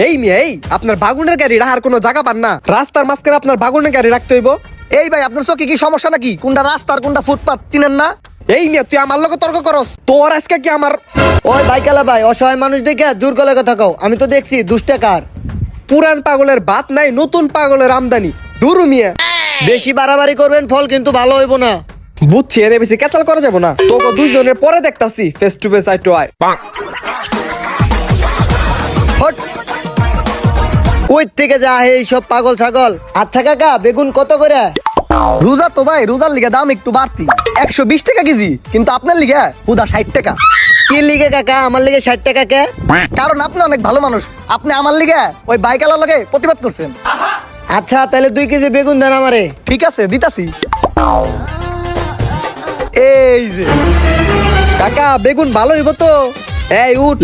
এই মিয়া এই আপনার বাগুনের গাড়ি রাখার কোনো জায়গা পান না, রাস্তার মাঝখানে আপনার বাগুনের গাড়ি রাখতে হইব। এই ভাই আপনার চোখে কি সমস্যা নাকি? কোনটা রাস্তা আর কোনটা ফুটপাত চিনেন না? এই মিয়া তুই আমার লগে তর্ক করস, তোর আজকে কি আমার ওই বাইকালা ভাই, অসহায় মানুষ দেখে জোর গলায় কথা কও। আমি তো দেখছি দুষ্টাকার। পুরান পাগলের বাত নাই, নতুন পাগলের আমদানি। দুরু মিয়া বেশি বাড়াবাড়ি করবেন, ফল কিন্তু ভালো হইব না। বুঝছি, এর বেশি ক্যাচাল করা যাবো না। তোকে দুইজনের পরে দেখতাছি face to face, eye to eye. Hot. কই থেকে যা এই সব পাগল ছাগল? আচ্ছা কাকা, বেগুন কত করে? রোজা তো ভাই, রোজার লিগে দাম একটু বাড়তি, 120 টাকা কেজি, কিন্তু আপনার লিগে হুদা 60 টাকা। কি লিগে কাকা? আমার লিগে 60 টাকা কে? কারণ আপনি অনেক ভালো মানুষ, আপনি আমার লিগে ওই বাইকালার লগে প্রতিবাদ করছেন। আচ্ছা তাহলে 2 কেজি বেগুন দেন আমারে। ঠিক আছে, দিতাছি। এই যে কাকা বেগুন ভালো হইব তো? এই উঠ,